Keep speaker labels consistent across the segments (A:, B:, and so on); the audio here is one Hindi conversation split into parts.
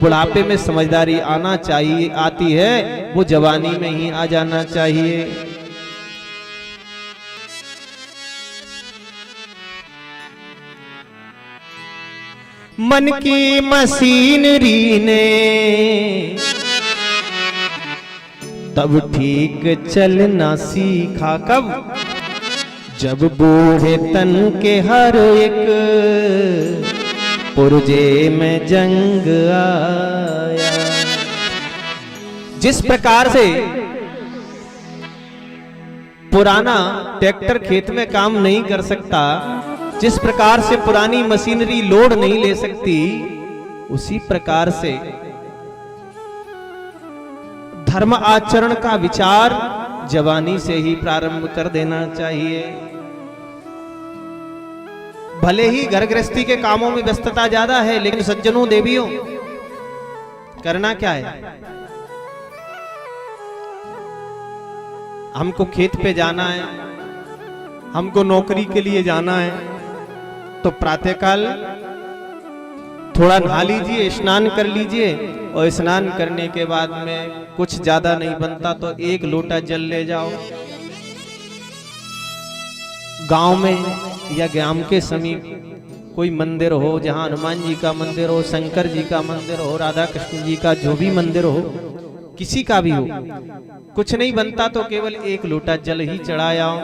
A: बुढ़ापे में समझदारी आना चाहिए, आती है वो जवानी में ही आ जाना चाहिए। मन की मशीनरी ने तब ठीक चलना सीखा कब, जब बूढ़े तन के हर एक पुर्जे में जंग आया। जिस प्रकार से पुराना ट्रैक्टर खेत में काम नहीं कर सकता, जिस प्रकार से पुरानी मशीनरी लोड नहीं ले सकती, उसी प्रकार से धर्म आचरण का विचार जवानी से ही प्रारंभ कर देना चाहिए। भले ही घर गृहस्थी के कामों में व्यस्तता ज्यादा है, लेकिन सज्जनों देवियों करना क्या है? हमको खेत पे जाना है, हमको नौकरी के लिए जाना है, तो प्रातःकाल थोड़ा नहा लीजिए, स्नान कर लीजिए, और स्नान करने के बाद में कुछ ज्यादा नहीं बनता तो 1 लोटा जल ले जाओ। गांव में या ग्राम के समीप कोई मंदिर हो, जहां हनुमान जी का मंदिर हो, शंकर जी का मंदिर हो, राधा कृष्ण जी का जो भी मंदिर हो, किसी का भी हो, कुछ नहीं बनता तो केवल 1 लोटा जल ही चढ़ाओ,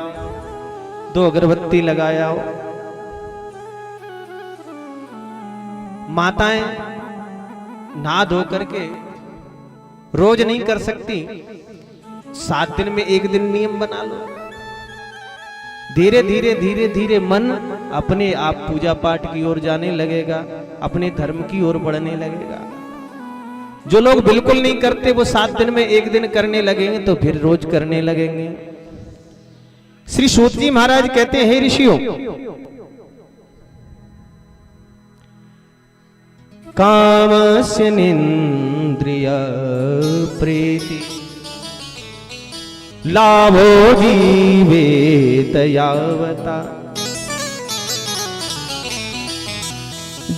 A: 2 अगरबत्ती लगाओ। माताएं नहा धो करके रोज नहीं कर सकती, 7 दिन में 1 दिन नियम बना लो। धीरे धीरे धीरे धीरे मन अपने आप पूजा पाठ की ओर जाने लगेगा, अपने धर्म की ओर बढ़ने लगेगा। जो लोग बिल्कुल नहीं करते वो 7 दिन में 1 दिन करने लगेंगे तो फिर रोज करने लगेंगे। श्री सूत जी महाराज कहते हैं, हे ऋषियों, कामस्य निन्द्रिय प्रीति लाभो जीवेत यावता,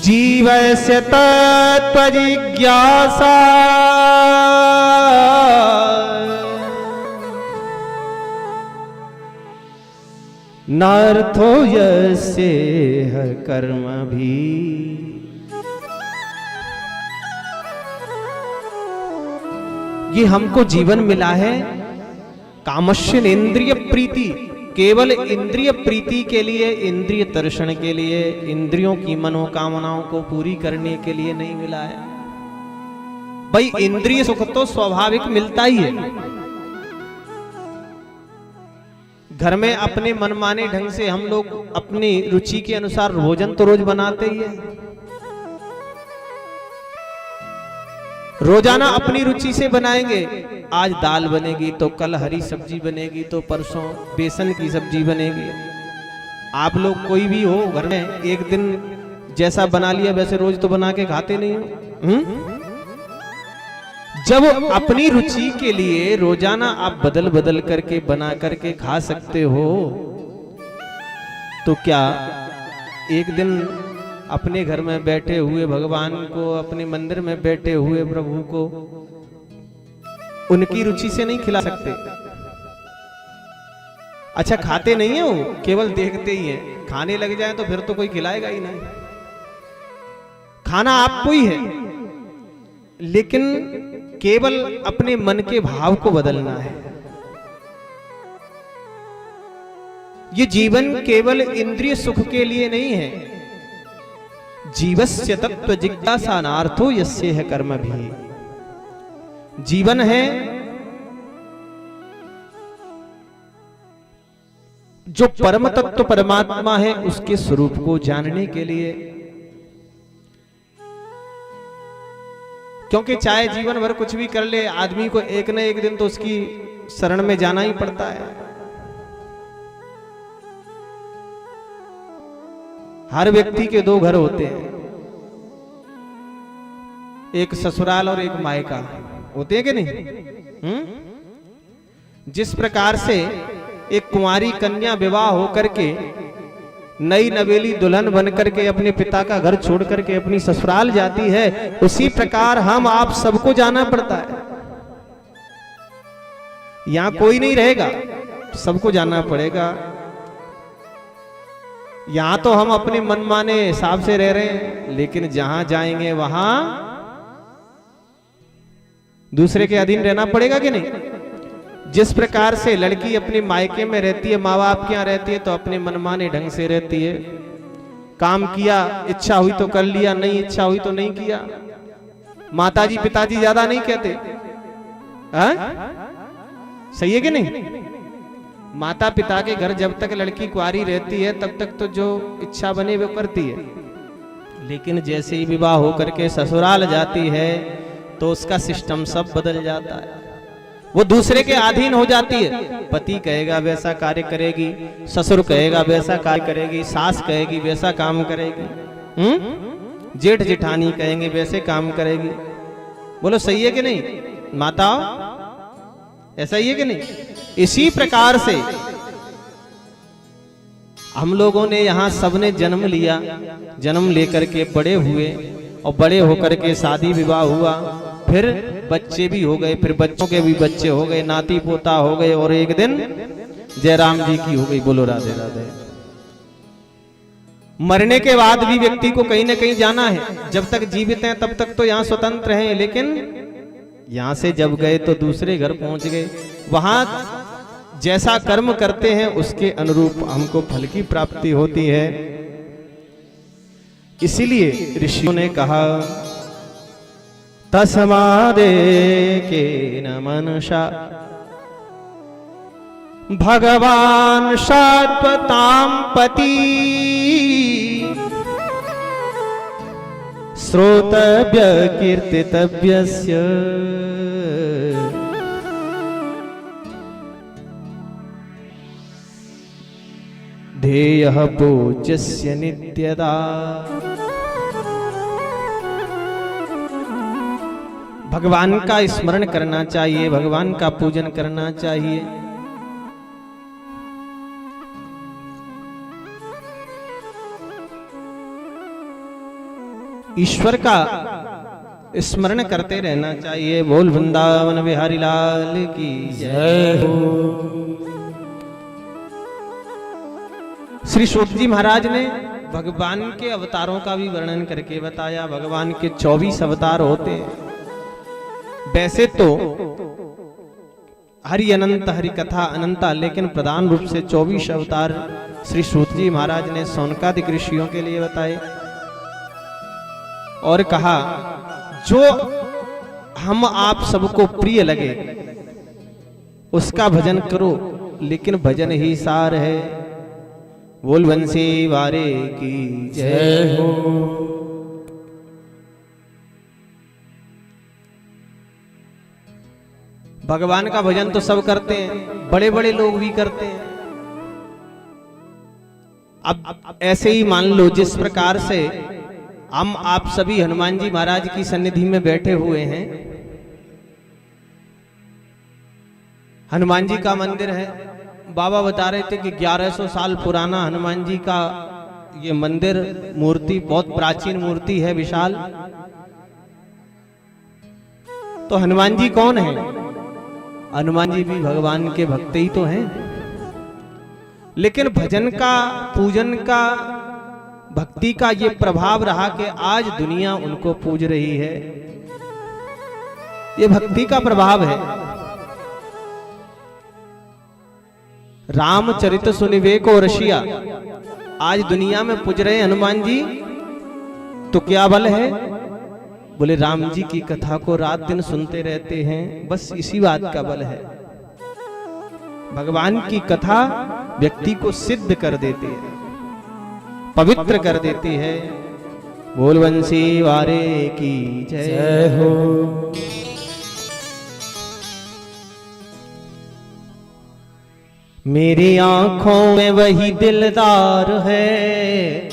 A: जीवस्य तत्त्व जिज्ञासा नार्थो यस्येह कर्म भी। ये हमको जीवन मिला है कामस्य इंद्रिय प्रीति, केवल इंद्रिय प्रीति के लिए, इंद्रिय दर्शन के लिए, इंद्रियों की मनोकामनाओं को पूरी करने के लिए नहीं मिला है। भाई इंद्रिय सुख तो स्वाभाविक मिलता ही है। घर में अपने मनमाने ढंग से हम लोग अपनी रुचि के अनुसार भोजन तो रोज बनाते ही है। रोजाना अपनी रुचि से बनाएंगे, आज दाल बनेगी तो कल हरी सब्जी बनेगी तो परसों बेसन की सब्जी बनेगी। आप लोग कोई भी हो घर में, एक दिन जैसा बना लिया वैसे रोज तो बना के खाते नहीं हो। जब अपनी रुचि के लिए रोजाना आप बदल बदल करके बना करके खा सकते हो, तो क्या एक दिन अपने घर में बैठे हुए भगवान को, अपने मंदिर में बैठे हुए प्रभु को उनकी रुचि से नहीं खिला सकते? अच्छा खाते नहीं है वो, केवल देखते ही हैं। खाने लग जाए तो फिर तो कोई खिलाएगा ही नहीं। खाना आपको ही है, लेकिन केवल अपने मन के भाव को बदलना है। ये जीवन केवल इंद्रिय सुख के लिए नहीं है। जीवस्य तत्व जिज्ञासा नार्थो यस्येह कर्म भी। जीवन है जो परम तत्व परमात्मा है, उसके स्वरूप को जानने के लिए। क्योंकि चाहे जीवन भर कुछ भी कर ले, आदमी को एक न एक दिन तो उसकी शरण में जाना ही पड़ता है। हर व्यक्ति के 2 घर होते हैं, एक ससुराल और एक मायका। होते हैं कि नहीं? जिस प्रकार से एक कुंवारी कन्या विवाह होकर के नई नवेली दुल्हन बनकर के अपने पिता का घर छोड़ करके अपनी ससुराल जाती है, उसी प्रकार हम आप सबको जाना पड़ता है। यहां कोई नहीं रहेगा, सबको जाना पड़ेगा। यहां तो हम अपने मनमाने हिसाब से रह रहे हैं, लेकिन जहां जाएंगे वहां दूसरे के अधीन रहना पड़ेगा कि नहीं। जिस प्रकार से लड़की अपने मायके में रहती है, माँ बाप के यहाँ रहती है, तो अपने मनमाने ढंग से रहती है। काम किया, इच्छा हुई तो कर लिया, नहीं इच्छा हुई तो नहीं किया। माताजी पिताजी ज्यादा नहीं कहते, सही है कि नहीं। माता पिता के घर जब तक लड़की कुंवारी रहती है तब तक तो जो इच्छा बने वो करती है, लेकिन जैसे ही विवाह होकर के ससुराल जाती है तो उसका सिस्टम सब बदल जाता है। वो दूसरे के अधीन हो जाती है। पति कहेगा वैसा कार्य करेगी, ससुर कहेगा वैसा कार्य करेगी, सास कहेगी वैसा काम करेगी, जेठ जेठानी कहेंगे वैसे काम करेगी। बोलो सही है कि नहीं माताओं, ऐसा ही है कि नहीं। इसी प्रकार से हम लोगों ने यहां सबने जन्म लिया, जन्म लेकर के बड़े हुए और बड़े होकर के शादी विवाह हुआ, फिर बच्चे भी हो गए, फिर बच्चों के भी बच्चे हो गए, नाती पोता हो गए, और एक दिन जयराम जी की हो गई। बोलो राधे राधे। मरने के बाद भी व्यक्ति को कहीं ना कहीं जाना है। जब तक जीवित हैं तब तक तो यहाँ स्वतंत्र हैं, लेकिन यहां से जब गए तो दूसरे घर पहुंच गए। वहां जैसा कर्म करते हैं उसके अनुरूप हमको फल की प्राप्ति होती है। इसीलिए ऋषियों ने कहा तस्मादे के न मनसा भगवान शाश्वतां पति श्रोतव्य कीर्तितव्यस्य ध्येयः पूज्यस्य नित्यदा। भगवान का स्मरण करना चाहिए, भगवान का पूजन करना चाहिए। ईश्वर का स्मरण करते रहना चाहिए। बोल वृंदावन बिहारी लाल की जय हो। श्री सूत जी महाराज ने भगवान के अवतारों का भी वर्णन करके बताया। भगवान के 24 अवतार होते हैं। वैसे तो हरि अनंत, हरि कथा अनंता, लेकिन प्रधान रूप से 24 अवतार श्री सूत जी महाराज ने शौनकादिक ऋषियों के लिए बताए और कहा जो हम आप सबको प्रिय लगे उसका भजन करो, लेकिन भजन ही सार है। बोल बंसी वारे की जय हो। भगवान का भजन तो सब करते हैं, बड़े बड़े लोग भी करते हैं। अब ऐसे ही मान लो जिस प्रकार से हम आप सभी हनुमान जी महाराज की सन्निधि में बैठे हुए हैं। हनुमान जी का मंदिर है। बाबा बता रहे थे कि 1100 साल पुराना हनुमान जी का ये मंदिर, मूर्ति बहुत प्राचीन मूर्ति है, विशाल। तो हनुमान जी कौन है? हनुमान जी भी भगवान के भक्त ही तो हैं, लेकिन भजन का, पूजन का, भक्ति का ये प्रभाव रहा कि आज दुनिया उनको पूज रही है। ये भक्ति का प्रभाव है। रामचरित सुनिवे को रशिया, आज दुनिया में पूज रहे हनुमान जी, तो क्या बल है? बोले राम जी की कथा को रात दिन सुनते रहते हैं, बस इसी बात का बल है। भगवान की कथा व्यक्ति को सिद्ध कर देती है, पवित्र कर देती है। बोल बंसी वारे की जय हो। मेरी आंखों में वही दिलदार है,